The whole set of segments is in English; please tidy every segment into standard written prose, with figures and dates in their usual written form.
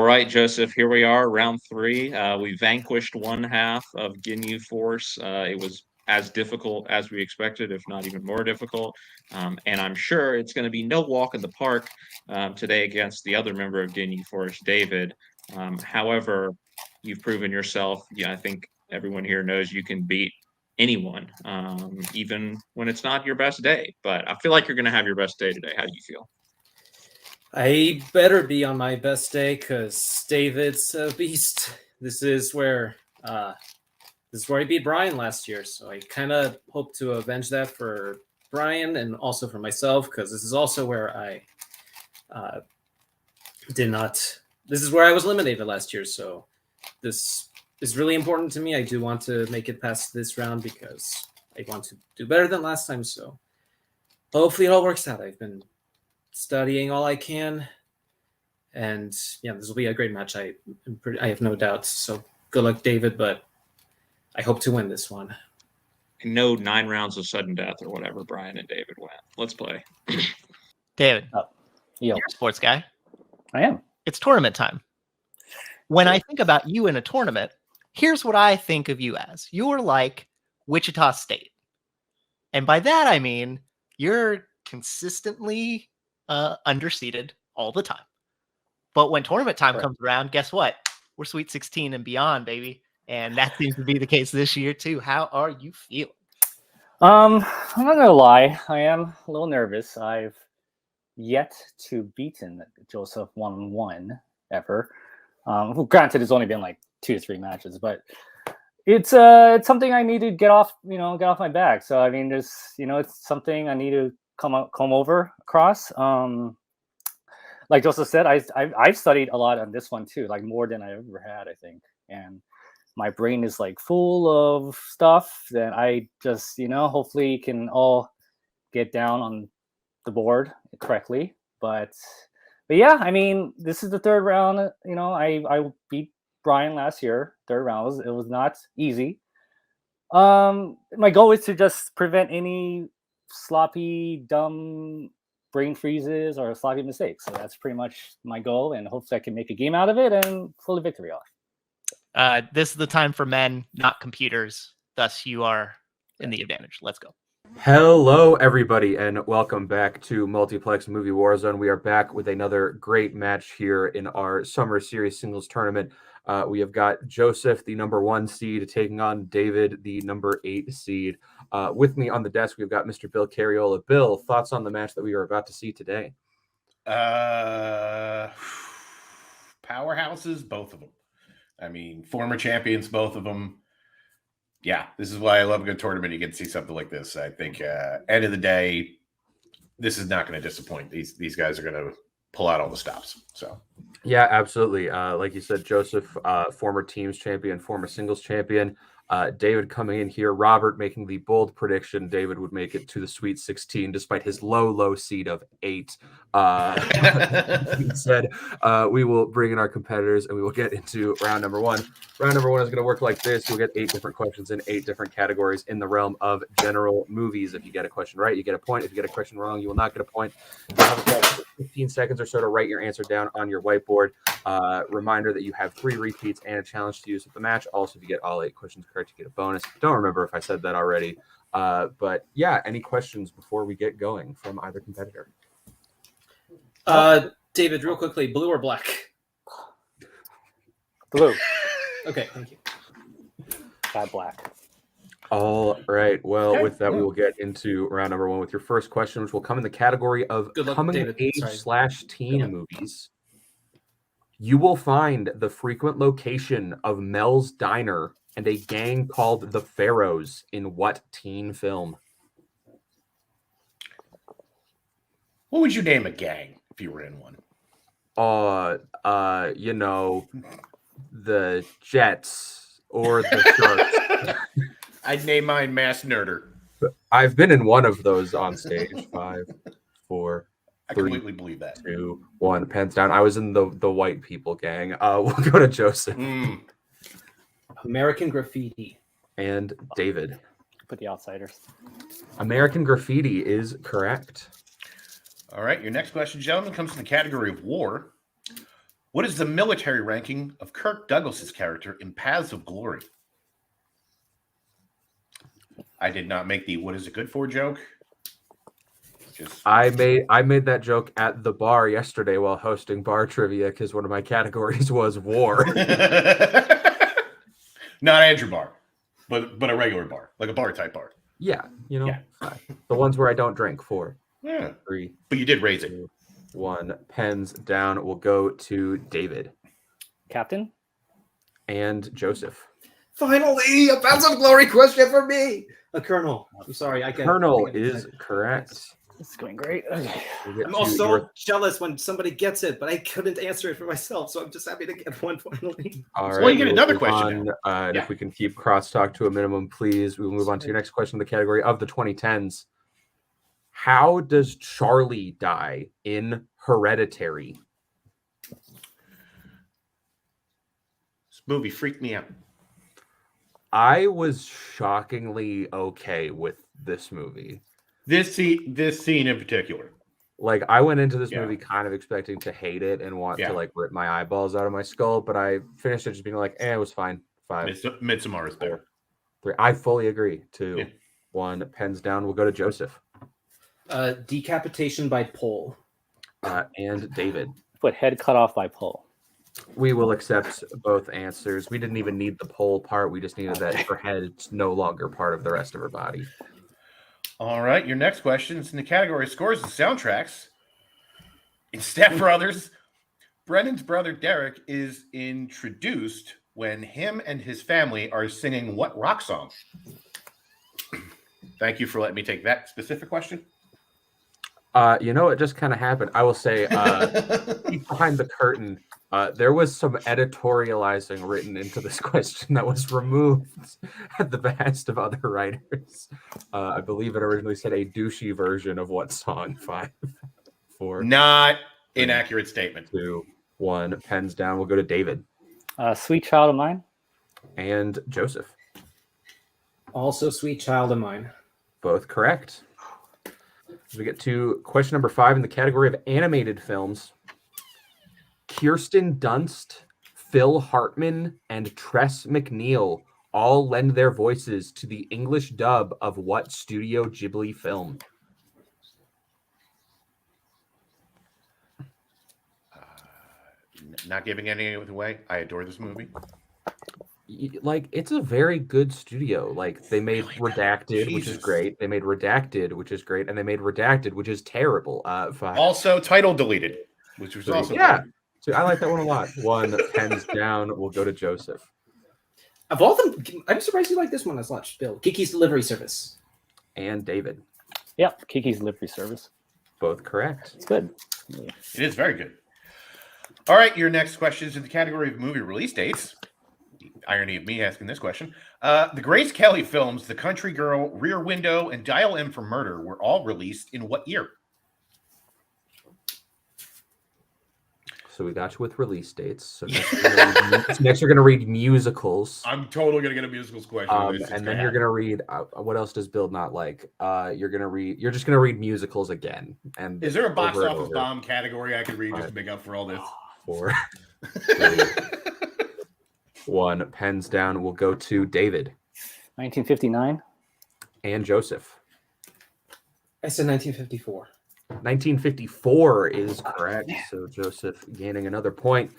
right, Joseph, here we are, round three. We vanquished one half of Ginyu Force. It was as difficult as we expected, if not even more difficult. And I'm sure it's going to be no walk in the park today against the other member of Ginyu Force, David. However, you've proven yourself. Yeah, I think everyone here knows you can beat anyone, even when it's not your best day. But I feel like you're going to have your best day today. How do you feel? I better be on my best day because David's a beast. This is where I beat Brian last year, so I kind of hope to avenge that for Brian and also for myself because this is also where I did not. This is where I was eliminated last year, so this is really important to me. I do want to make it past this round because I want to do better than last time. So hopefully it all works out. I've been studying all I can, and yeah, this will be a great match. I have no doubts. So good luck, David, but I hope to win this one. No 9 rounds of sudden death or whatever Brian and David went. Let's play. David, Yo, you're a sports guy. I am. It's tournament time. When I think about you in a tournament, here's what I think of you as. You're like Wichita State. And by that, I mean you're consistently underseeded all the time. But when tournament time comes around, guess what? We're Sweet 16 and beyond, baby. And that seems to be the case this year, too. How are you feeling? I'm not gonna lie, I am a little nervous. I've yet to beaten Joseph 1-1 ever. Well, granted, it's only been like 2 to 3 matches, but it's something I need to get off my back. So I mean, there's it's something I need to come over across. Like Joseph said, I've studied a lot on this one too, like more than I ever had, I think, and my brain is like full of stuff that I just hopefully can all get down on the board correctly. But yeah, I mean, this is the third round. I beat Brian last year. Third round it was not easy. My goal is to just prevent any sloppy, dumb brain freezes or sloppy mistakes. So that's pretty much my goal, and hopefully I can make a game out of it and pull the victory off. This is the time for men, not computers. Thus, you are in the advantage. Let's go. Hello, everybody, and welcome back to Multiplex Movie Warzone. We are back with another great match here in our Summer Series Singles Tournament. We have got Joseph, the number 1 seed, taking on David, the number 8 seed. With me on the desk, we've got Mr. Bill Carriola. Bill, thoughts on the match that we are about to see today? Powerhouses, both of them. I mean, former champions, both of them. Yeah, this is why I love a good tournament. You get to see something like this. I think end of the day, this is not going to disappoint. These guys are going to pull out all the stops. So yeah, absolutely. Like you said, Joseph, former teams champion, former singles champion. David coming in here. Robert making the bold prediction David would make it to the Sweet 16 despite his low seed of 8. He said we will bring in our competitors and we will get into round number 1. Round number 1 is going to work like this. You'll get 8 different questions in 8 different categories in the realm of general movies. If you get a question right, you get a point. If you get a question wrong, you will not get a point. You'll have 15 seconds or so to write your answer down on your whiteboard. Reminder that you have 3 repeats and a challenge to use at the match. Also, if you get all 8 questions correct, you get a bonus. Don't remember if I said that already. But yeah, any questions before we get going from either competitor? David, real quickly, blue or black? Blue. Okay, thank you. Black. All right. Well, with that, we will get into round number 1 with your first question, which will come in the category of coming-of-age/teen movies. You will find the frequent location of Mel's Diner and a gang called the Pharaohs in what teen film? What would you name a gang if you were in one? The Jets or the Sharks. I'd name mine Mass Nerder. I've been in one of those on stage. 5, 4, I 3, completely believe that. 2, 1. Pens down. I was in the white people gang. We'll go to Joseph. American Graffiti. And David. Put The Outsiders. American Graffiti is correct. All right. Your next question, gentlemen, comes from the category of war. What is the military ranking of Kirk Douglas's character in Paths of Glory? I did not make the "what is it good for" joke. Just I made that joke at the bar yesterday while hosting bar trivia because one of my categories was war. not Andrew bar, but a regular bar, like a bar type bar. Yeah, you know, Yeah. the ones where I don't drink. 4, Yeah, 3, but you did raise it. 2, 1. Pens down. We'll go to David Captain? and Joseph. Finally, a Paths of Glory question for me. A Colonel. I'm sorry. Colonel is correct. This is going great. Okay. We'll get I'm to also your- jealous when somebody gets it, but I couldn't answer it for myself, so I'm just happy to get one finally. All Well, right, you get we'll another move question on, and Yeah. if we can keep crosstalk to a minimum, please. We'll move on to your next question in the category of the 2010s. How does Charlie die in Hereditary? This movie freaked me out. I was shockingly okay with this movie. This scene in particular. Like, I went into this Yeah. movie kind of expecting to hate it and want Yeah. to like rip my eyeballs out of my skull, but I finished it just being like, it was fine. 5, Midsommar is better. 3. I fully agree. 2, Yeah. 1. Pens down. We'll go to Joseph Decapitation by pole. and David. Put head cut off by pole. We will accept both answers. We didn't even need the pole part. We just needed that her head's no longer part of the rest of her body. All right, your next question is in the category of scores and soundtracks. In Step Brothers, Brennan's brother Derek is introduced when him and his family are singing what rock song? Thank you for letting me take that specific question. You know, it just kind of happened. I will say, peek behind the curtain, there was some editorializing written into this question that was removed at the behest of other writers. I believe it originally said a douchey version of what song? 5, 4, Not inaccurate statement. 2, 1. Pens down. We'll go to David Sweet Child of Mine? and Joseph. Also, Sweet Child of Mine. Both correct. As we get to question number 5 in the category of animated films, Kirsten Dunst, Phil Hartman, and Tress MacNeille all lend their voices to the English dub of what Studio Ghibli film? Not giving any of it away. I adore this movie. Like, it's a very good studio. Like, they made Really? Redacted, which is Jesus. great. They made Redacted, which is great, and they made Redacted, which is terrible. 5. Also, title deleted, which was 3. also Yeah. great. So I like that one a lot. 1. Pens down. We'll go to Joseph. Of all them, I'm surprised you like this one as much, Bill. Kiki's Delivery Service. And David. Yep, Kiki's Delivery Service. Both correct. It's good. It is very good. All right, your next question is in the category of movie release dates. The irony of me asking this question. The Grace Kelly films, The Country Girl, Rear Window, and Dial M for Murder were all released in what year? So we got you with release dates. So next you're going to read musicals. I'm totally going to get a musicals question. And then you're going to read, what else does Bill not like? You're just going to read musicals again. And Is there a box over and office over. bomb category I could read just to make up for all this? 4, 3, 1. Pens down. We'll go to David 1959? and Joseph. I said 1954. 1954 is correct. So Joseph gaining another point.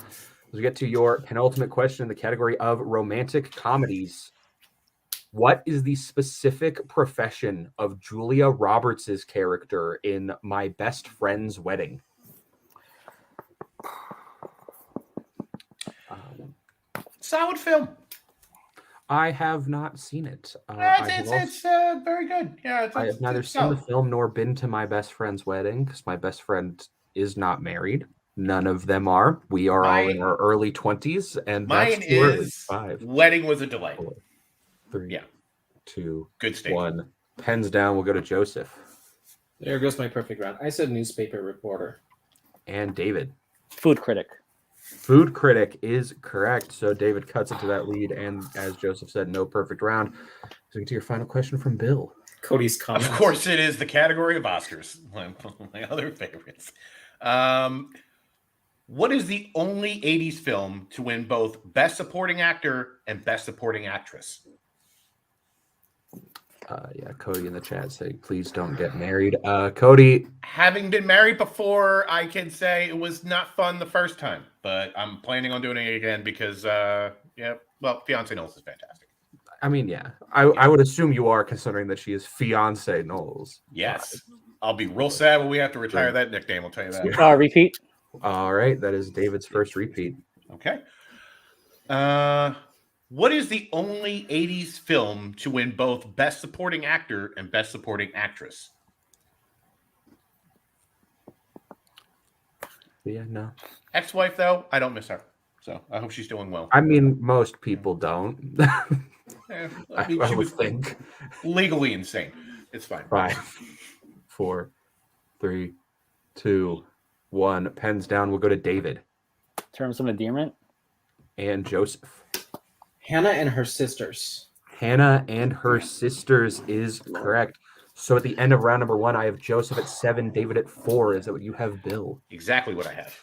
As we get to your penultimate question in the category of romantic comedies, what is the specific profession of Julia Roberts' character in My Best Friend's Wedding? Solid film. I have not seen it. It's very good. Yeah, I have neither seen the film nor been to my best friend's wedding because my best friend is not married. None of them are. We are all in our early 20s, and Mine that's too early. is 5, Wedding was a delight. 4, 3, Yeah. 2, Good statement. 1. Pens down. We'll go to Joseph There goes my perfect round. I said newspaper reporter. and David. Food Critic. Food Critic is correct. So David cuts into that lead, and as Joseph said, no perfect round. So we get to your final question from Bill. Cody's comment. Of course, it is the category of Oscars. One of my other favorites. What is the only 80s film to win both Best Supporting Actor and Best Supporting Actress? Yeah, Cody in the chat saying, please don't get married. Cody. Having been married before, I can say it was not fun the first time, but I'm planning on doing it again because, Fiance Knowles is fantastic. I mean, yeah. I would assume you are, considering that she is Fiance Knowles. Yes. I'll be real sad when we have to retire that nickname, I'll tell you that. Repeat. All right, that is David's first repeat. Okay. What is the only 80s film to win both Best Supporting Actor and Best Supporting Actress? Yeah, no. Ex-wife, though, I don't miss her. So I hope she's doing well. I mean, most people don't. She would think. Legally insane. It's fine. 5, 4, 3, 2, 1. Pens down. We'll go to David. Terms of endearment. And Joseph. Hannah and her sisters. Hannah and her sisters is correct. So at the end of round number 1, I have Joseph at 7, David at 4. Is that what you have, Bill? Exactly what I have.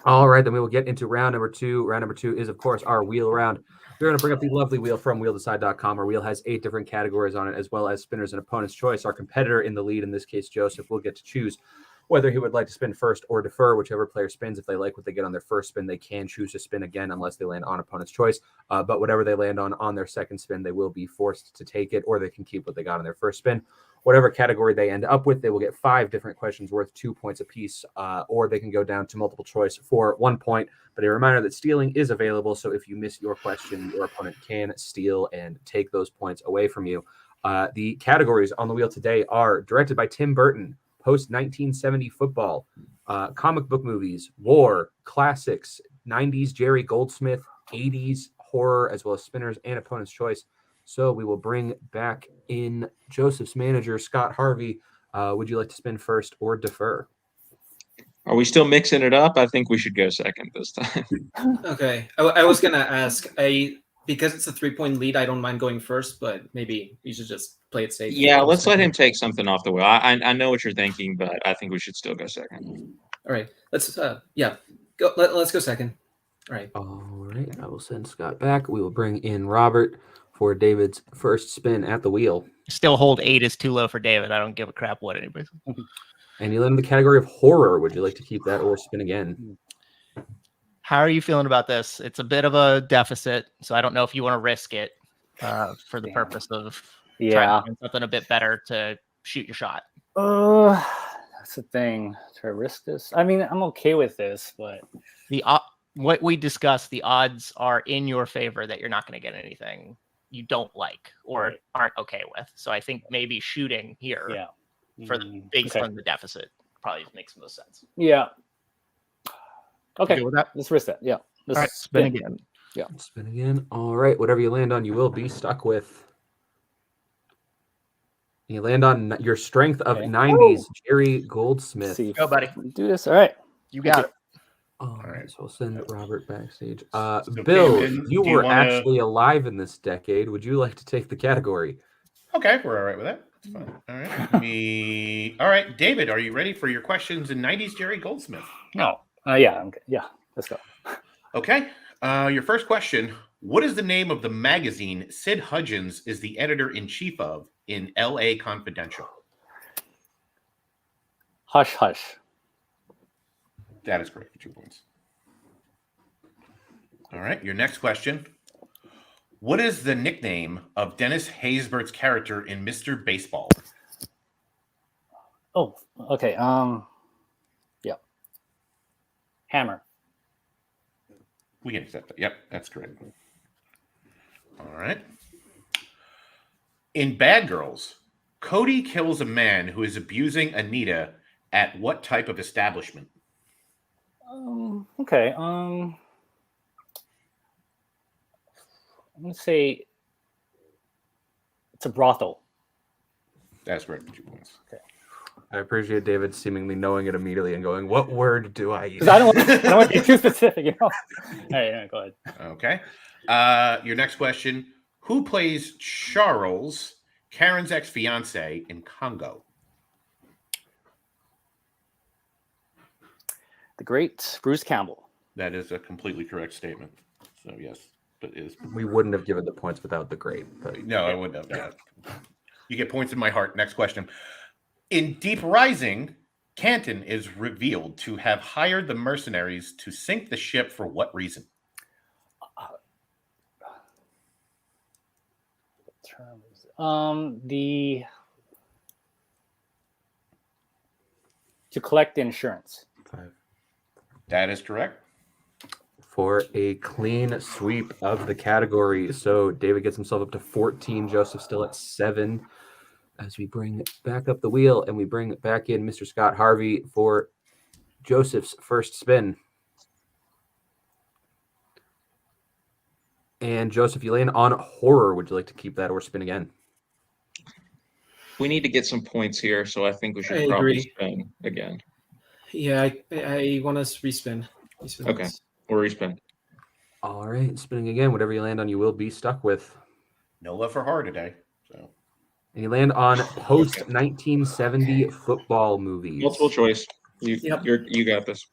All right, then we will get into round number 2. Round number 2 is, of course, our wheel round. We're going to bring up the lovely wheel from wheeldecide.com. Our wheel has 8 different categories on it, as well as spinners and opponent's choice. Our competitor in the lead, in this case, Joseph, will get to choose whether he would like to spin first or defer. Whichever player spins, if they like what they get on their first spin, they can choose to spin again unless they land on opponent's choice. But whatever they land on their second spin, they will be forced to take it, or they can keep what they got on their first spin. Whatever category they end up with, they will get 5 different questions worth 2 points apiece, or they can go down to multiple choice for 1 point. But a reminder that stealing is available, so if you miss your question, your opponent can steal and take those points away from you. The categories on the wheel today are directed by Tim Burton, post-1970 football, comic book movies, war, classics, 90s Jerry Goldsmith, 80s horror, as well as spinners and opponent's choice. So we will bring back in Joseph's manager, Scott Harvey. Would you like to spin first or defer? Are we still mixing it up? I think we should go second this time. Okay. I was going to ask, because it's a 3-point lead, I don't mind going first, but maybe you should just play it safe. Yeah, let's let him take something off the wheel. I know what you're thinking, but I think we should still go second. All right. Let's go. Let's go second. All right. All right. I will send Scott back. We will bring in Robert for David's first spin at the wheel. Still hold 8 is too low for David. I don't give a crap what anybody says. And you land in the category of horror. Would you like to keep that or spin again? How are you feeling about this? It's a bit of a deficit, so I don't know if you want to risk it for the purpose of trying to find something a bit better to shoot your shot. That's the thing. To risk this? I mean, I'm okay with this, but what we discussed, the odds are in your favor that you're not going to get anything you don't like or aren't okay with. So I think maybe shooting here based on the deficit probably makes most sense. Yeah. Okay, with that? Let's risk that. Yeah. All right, spin again. Yeah. Spin again. All right. Whatever you land on, you will be stuck with. You land on your strength of 90s, Jerry Goldsmith. Go, buddy. Do this. All right. You got it. All right. So we'll send Robert backstage. So Bill, David, you were actually alive in this decade. Would you like to take the category? Okay, we're all right with that. It's fine. All right. All right, David, are you ready for your questions in 90s Jerry Goldsmith? No. Yeah. Yeah. Let's go. Okay. Your first question. What is the name of the magazine Sid Hudgens is the editor-in-chief of in L.A. Confidential? Hush, hush. That is correct for 2 points. All right. Your next question. What is the nickname of Dennis Haysbert's character in Mr. Baseball? Oh, okay. Yeah. Hammer. We can accept that. Yep, that's correct. All right. In Bad Girls, Cody kills a man who is abusing Anita at what type of establishment? Okay. I'm gonna say it's a brothel. That's correct for 2 points. Okay. I appreciate David seemingly knowing it immediately and going, "What word do I use?" Because I don't want to be too specific, you know. All right, go ahead. Okay. Your next question. Who plays Charles, Karen's ex-fiance, in Congo? The great Bruce Campbell. That is a completely correct statement. So yes, that is. We wouldn't have given the points without the great. But No, I wouldn't have. Yeah. You get points in my heart. Next question. In Deep Rising, Canton is revealed to have hired the mercenaries to sink the ship for what reason? To collect the insurance. 5. That is correct. For a clean sweep of the category. So David gets himself up to 14. Joseph still at 7. As we bring back up the wheel and we bring back in Mr. Scott Harvey for Joseph's first spin. And Joseph, you land on horror. Would you like to keep that or spin again? We need to get some points here, so I think we should I probably agree. spin again. Yeah, I want us to respin. Okay. We'll respin. All right, spinning again. Whatever you land on, you will be stuck with. No love for horror today. So And you land on post 1970 football movies. Multiple choice. You Yep. you got this.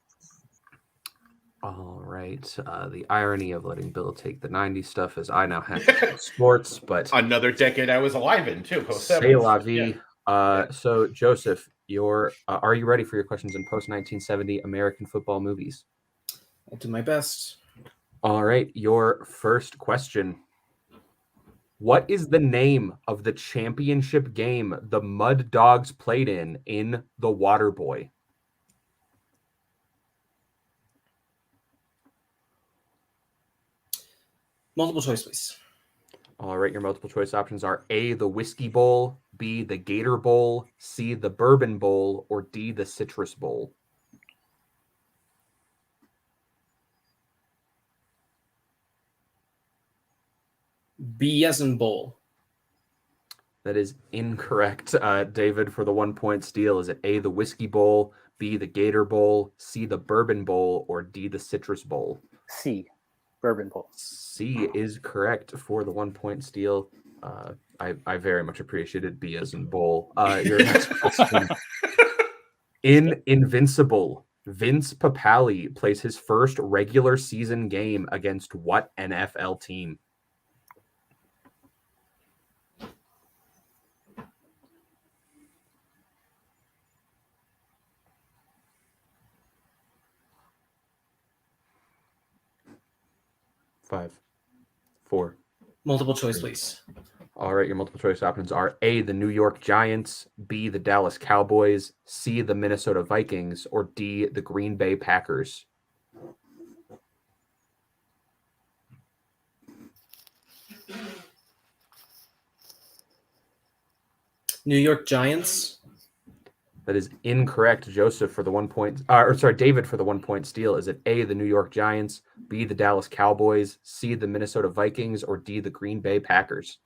All right. The irony of letting Bill take the 90s stuff is I now have to play sports, but another decade I was alive in too. c'est la vie. Yeah. So Joseph, are you ready for your questions in post 1970 American football movies? I'll do my best. All right. Your first question. What is the name of the championship game the Mud Dogs played in The Water Boy? Multiple choice, please. All right, your multiple choice options are A, the Whiskey Bowl, B, the Gator Bowl, C, the Bourbon Bowl, or D, the Citrus Bowl. B as in bowl. That is incorrect. David, for the 1 point steal, is it A, the Whiskey Bowl, B, the Gator Bowl, C, the Bourbon Bowl, or D, the Citrus Bowl? C. Bourbon Bowl. C is correct for the 1 point steal. I very much appreciated B as in bowl. Your next question. In Invincible, Vince Papale plays his first regular season game against what NFL team? Five, 4. Multiple choice, please. All right, your multiple choice options are A, the New York Giants, B, the Dallas Cowboys, C, the Minnesota Vikings, or D, the Green Bay Packers. New York Giants. That is incorrect. Joseph for the 1 point, David for the 1 point steal. Is it A, the New York Giants, B, the Dallas Cowboys, C, the Minnesota Vikings, or D, the Green Bay Packers?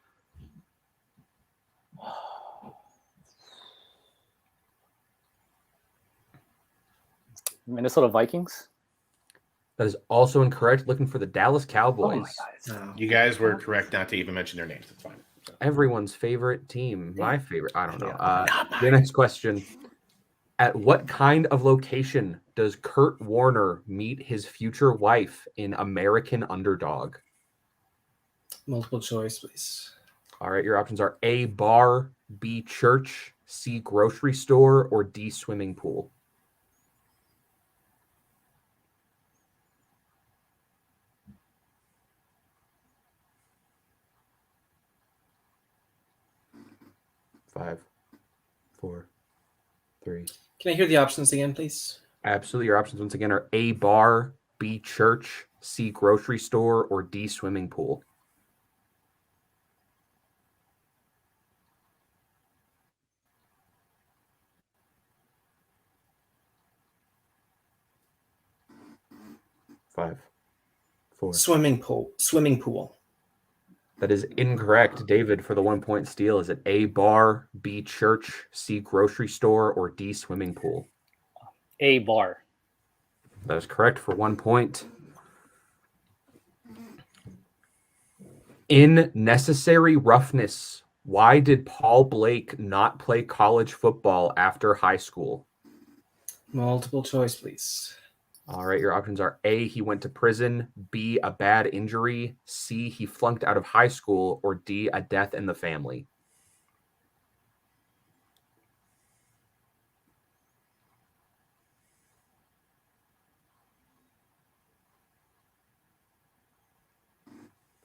Minnesota Vikings. That is also incorrect. Looking for the Dallas Cowboys. Oh my God. Oh. You guys were correct not to even mention their names. It's fine. So. Everyone's favorite team. My favorite. I don't know. Yeah. The next question. At what kind of location does Kurt Warner meet his future wife in American Underdog? Multiple choice, please. All right, your options are A, bar, B, church, C, grocery store, or D, swimming pool. Five, 4, 3. Can I hear the options again, please? Absolutely. Your options once again are A, bar, B, church, C, grocery store, or D, swimming pool. Five, 4. Swimming pool. Swimming pool. That is incorrect. David, for the 1 point steal, is it A, bar, B, church, C, grocery store, or D, swimming pool? A, bar. That is correct for 1 point. In Necessary Roughness, why did Paul Blake not play college football after high school? Multiple choice, please. All right, your options are A, he went to prison, B, a bad injury, C, he flunked out of high school, or D, a death in the family.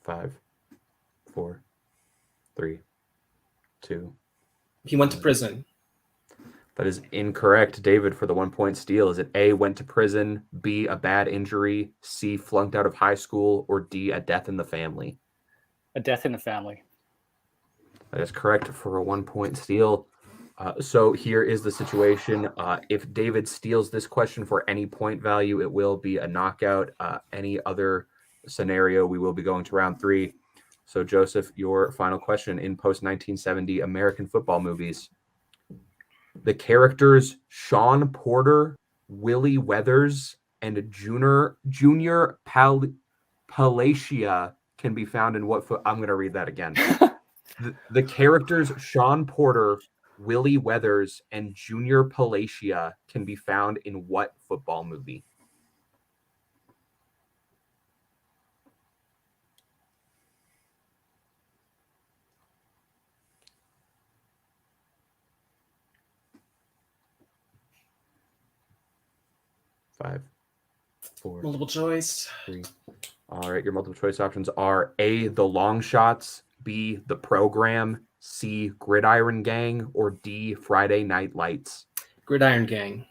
Five, four, three, two. He went to prison. That is incorrect, David, for the 1 point steal. Is it A, went to prison, B, a bad injury, C, flunked out of high school, or D, a death in the family? A death in the family. That is correct for a 1 point steal. So here is the situation. If David steals this question for any point value, it will be a knockout. Any other scenario, we will be going to round 3. So Joseph, your final question. In post-1970 American football movies, the characters Sean Porter, Willie Weathers, and Junior Palacia can be found in what I'm going to read that again. The characters Sean Porter, Willie Weathers, and Junior Palacia can be found in what football movie? Five, four, Multiple choice. 3. All right, your multiple choice options are A, The Long Shots, B, The Program, C, Gridiron Gang, or D, Friday Night Lights. Gridiron Gang.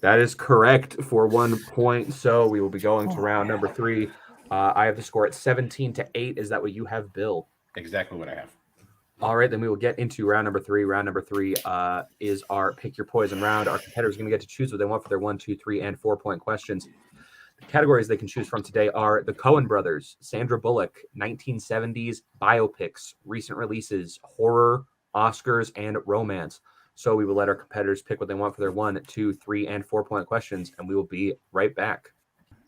That is correct for 1 point. So we will be going to round number 3. I have the score at 17-8. Is that what you have, Bill? Exactly what I have. All right, then we will get into round number 3. Round number 3 is our Pick Your Poison round. Our competitors are going to get to choose what they want for their 1, 2, 3, and 4 point questions. The categories they can choose from today are the Coen brothers, Sandra Bullock, 1970s biopics, recent releases, horror, Oscars, and romance. So we will let our competitors pick what they want for their 1, 2, 3, and 4 point questions, and we will be right back.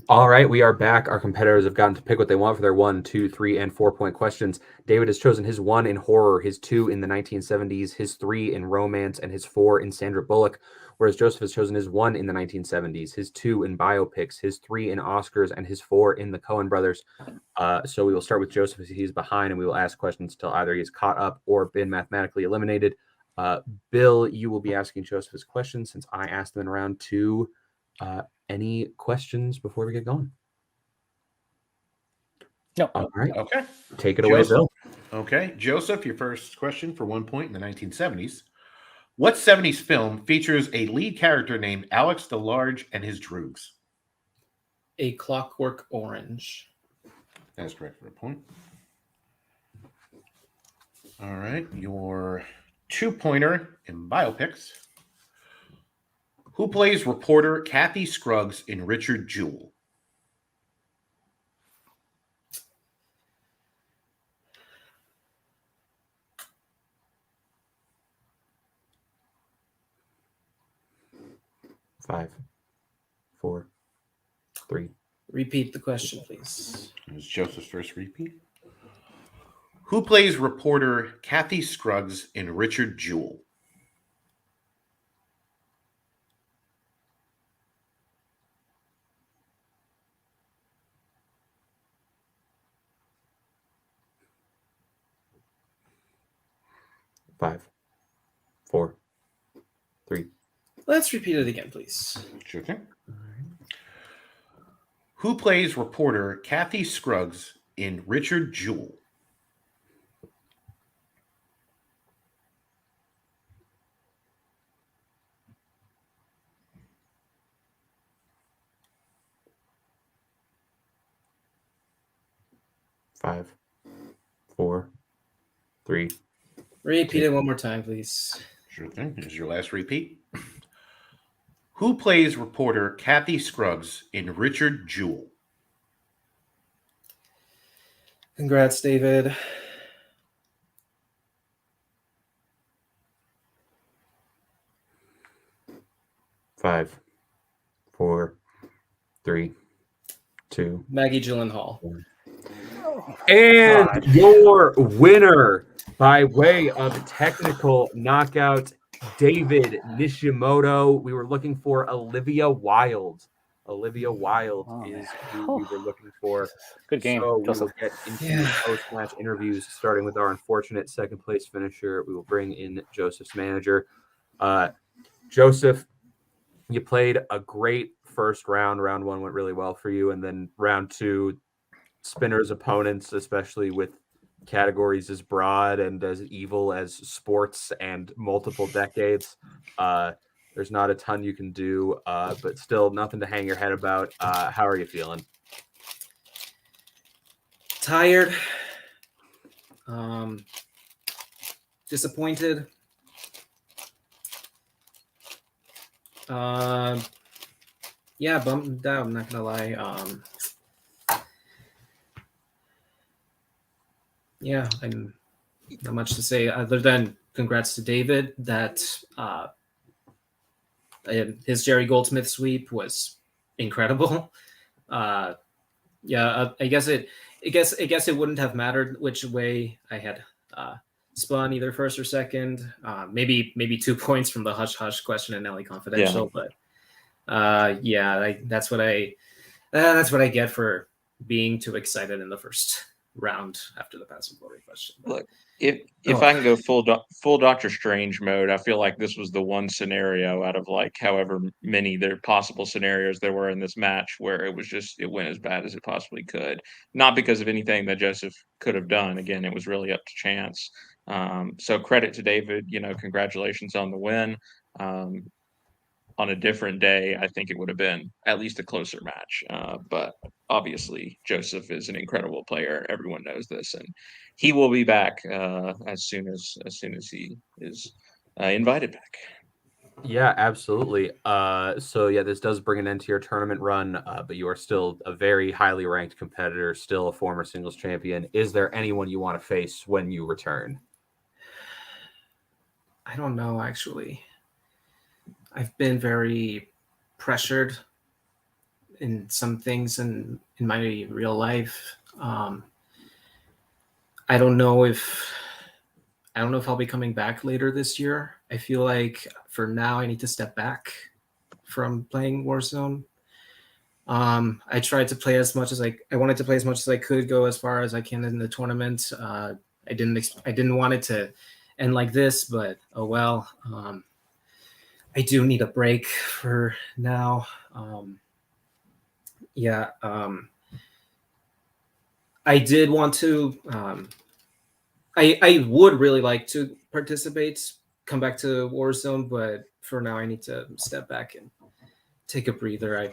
All right, we are back. Our competitors have gotten to pick what they want for their 1, 2, 3, and 4 point questions. David has chosen his 1 in horror, his 2 in the 1970s, his 3 in romance, and his 4 in Sandra Bullock, whereas Joseph has chosen his 1 in the 1970s, his 2 in biopics, his 3 in Oscars, and his 4 in the Coen brothers. So we will start with Joseph as he's behind, and we will ask questions until either he is caught up or been mathematically eliminated. Bill, you will be asking Joseph his questions since I asked them in round 2. Any questions before we get going? No. All right. Okay. Take it away, Joseph. Bill. Okay. Joseph, your first question for 1 point in the 1970s. What 70s film features a lead character named Alex DeLarge and his droogs? A Clockwork Orange. That's correct for a point. All right. Your 2-pointer in biopics. Who plays reporter Kathy Scruggs in Richard Jewell? Five, 4, 3. Repeat the question, please. It was Joseph's first repeat. Who plays reporter Kathy Scruggs in Richard Jewell? Five, 4, 3. Let's repeat it again, please. Sure thing. Who plays reporter Kathy Scruggs in Richard Jewell? Five, 4, 3. Repeat it one more time, please. Sure thing. Here's your last repeat. Who plays reporter Kathy Scruggs in Richard Jewell? Congrats, David. Five, 4, 3, 2. Maggie Gyllenhaal. And your winner by way of technical knockout, David Nishimoto. We were looking for Olivia Wilde. Olivia Wilde Oh, is man. who we were looking for. Good game, So we will Joseph. get into Yeah. post-match interviews, starting with our unfortunate second place finisher. We will bring in Joseph's manager. Joseph, you played a great first round. Round one went really well for you. And then round two, Spinner's opponents, especially with categories as broad and as evil as sports and multiple decades, there's not a ton you can do, but still nothing to hang your head about. How are you feeling? Tired. Disappointed. Yeah, bummed out, I'm not gonna lie. Yeah, I'm not much to say other than congrats to David that his Jerry Goldsmith sweep was incredible. Yeah, I guess it wouldn't have mattered which way I had spun, either first or second. Maybe 2 points from the hush hush question in LA Confidential, but yeah, that's what I get for being too excited in the first round after the passive voting question. Look, if I can go full Doctor Strange mode, I feel like this was the one scenario out of like however many there possible scenarios there were in this match where it went as bad as it possibly could. Not because of anything that Joseph could have done. Again, it was really up to chance. So credit to David. Congratulations on the win. On a different day, I think it would have been at least a closer match. But obviously, Joseph is an incredible player. Everyone knows this, and he will be back as soon as he is invited back. Yeah, absolutely. So yeah, this does bring an end to your tournament run, but you are still a very highly ranked competitor, still a former singles champion. Is there anyone you want to face when you return? I don't know, actually. I've been very pressured in some things in my real life. I don't know if I'll be coming back later this year. I feel like for now I need to step back from playing Warzone. I tried to play as much as I wanted to play as much as I could, go as far as I can in the tournament. I didn't want it to end like this, but oh well. I do need a break for now. I did want to. I would really like to participate, come back to Warzone, but for now I need to step back and take a breather. I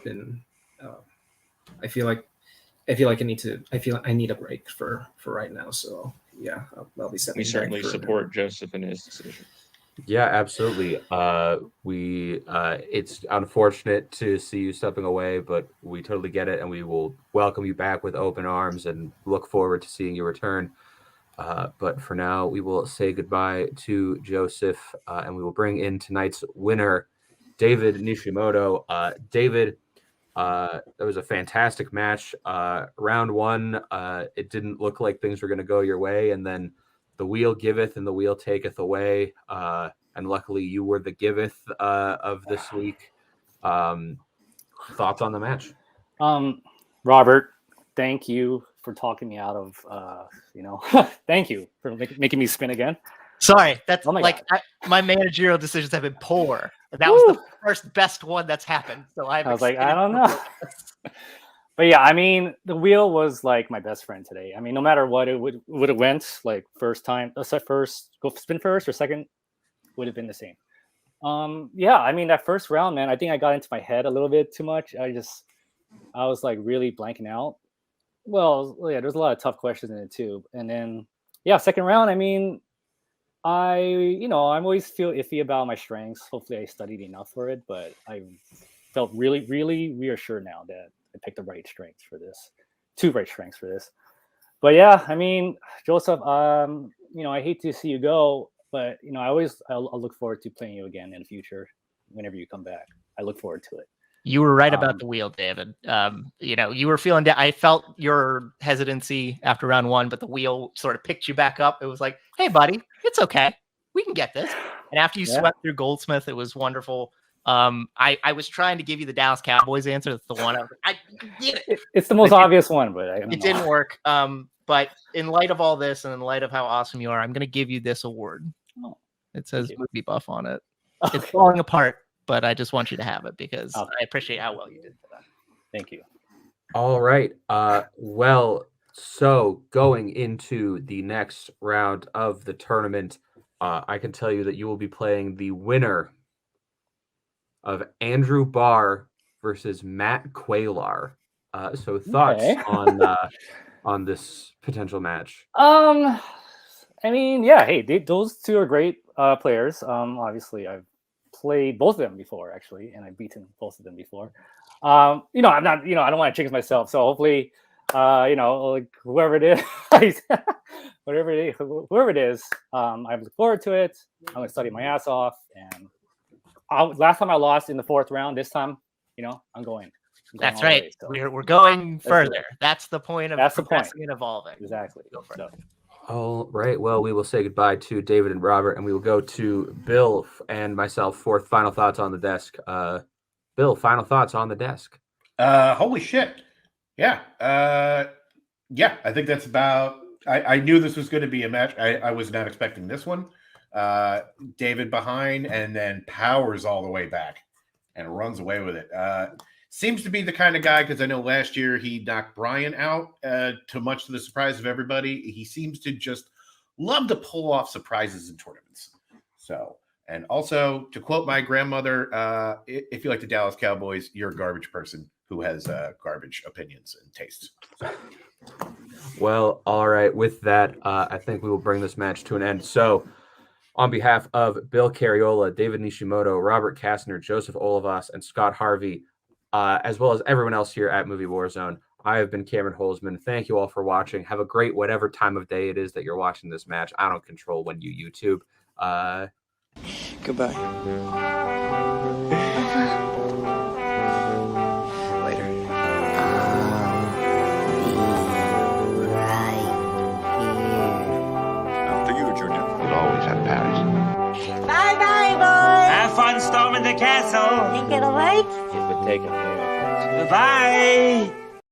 feel like I need a break for right now. So yeah, I'll be stepping We back certainly for- support Joseph in his decision. Yeah, absolutely. It's unfortunate to see you stepping away, but we totally get it, and we will welcome you back with open arms and look forward to seeing you return. But for now, we will say goodbye to Joseph, and we will bring in tonight's winner, David Nishimoto. David, that was a fantastic match. Round one, it didn't look like things were going to go your way, and then the wheel giveth and the wheel taketh away. And luckily you were the giveth of this week. Thoughts on the match? Robert, thank you for talking me out of, thank you for making me spin again. Sorry, that's Oh my like my managerial decisions have been poor. That was the first best one that's happened. So I was like, I don't know. But yeah, I mean, the wheel was like my best friend today. I mean, no matter what, it would have went like first time, go spin first or second, would have been the same. Yeah, I mean, that first round, man, I think I got into my head a little bit too much. I was like really blanking out. Well, yeah, there's a lot of tough questions in it too. And then, yeah, second round, I mean, I always feel iffy about my strengths. Hopefully I studied enough for it, but I felt really, really reassured now that I picked the right strengths for this. 2 right strengths for this. But yeah, I mean, Joseph, I hate to see you go, but I'll look forward to playing you again in the future whenever you come back. I look forward to it. You were right about the wheel, David. You were feeling I felt your hesitancy after round one, but the wheel sort of picked you back up. It was like, hey, buddy, it's okay. We can get this. And after you swept through Goldsmith, it was wonderful. I was trying to give you the Dallas Cowboys answer. That's the one I did it. It's the most obvious one, but I don't It know. didn't work. But in light of all this and in light of how awesome you are, I'm going to give you this award. Oh, It says you. movie buff on it. Okay. It's falling apart, but I just want you to have it because Okay. I appreciate how well you did for that. Thank you. All right. Well, so going into the next round of the tournament, I can tell you that you will be playing the winner of Andrew Barr versus Matt Quaylar. So thoughts Okay. on this potential match? I mean, yeah. Hey, those two are great players. Obviously, I've played both of them before, actually, and I've beaten both of them before. I'm not. I don't want to jinx myself. So hopefully, like whoever it is, whoever it is, I look forward to it. I'm gonna study my ass off. And last time I lost in the 4th round. This time, I'm going. That's all the right. way, so. We're going Let's do further. it. That's the point of That's the point. progressing and evolving. Exactly. Go for it. So, All right. Well, we will say goodbye to David and Robert, and we will go to Bill and myself for final thoughts on the desk. Bill, final thoughts on the desk. Holy shit. Yeah. Yeah, I think that's about. I knew this was going to be a match. I was not expecting this one. David behind and then powers all the way back and runs away with it. Seems to be the kind of guy, because I know last year he knocked Brian out to much to the surprise of everybody. He seems to just love to pull off surprises in tournaments. So, and also to quote my grandmother, if you like the Dallas Cowboys, you're a garbage person who has garbage opinions and tastes. So. Well, all right. With that, I think we will bring this match to an end. So, on behalf of Bill Carriola, David Nishimoto, Robert Kastner, Joseph Olivas, and Scott Harvey, as well as everyone else here at Movie Warzone, I have been Cameron Holzman. Thank you all for watching. Have a great whatever time of day it is that you're watching this match. I don't control when you YouTube. Goodbye. Later. For you, Junior, you'll always have Paris. Bye-bye, boys. Have fun storming the castle. Think it'll work? You've been taken very much. Goodbye.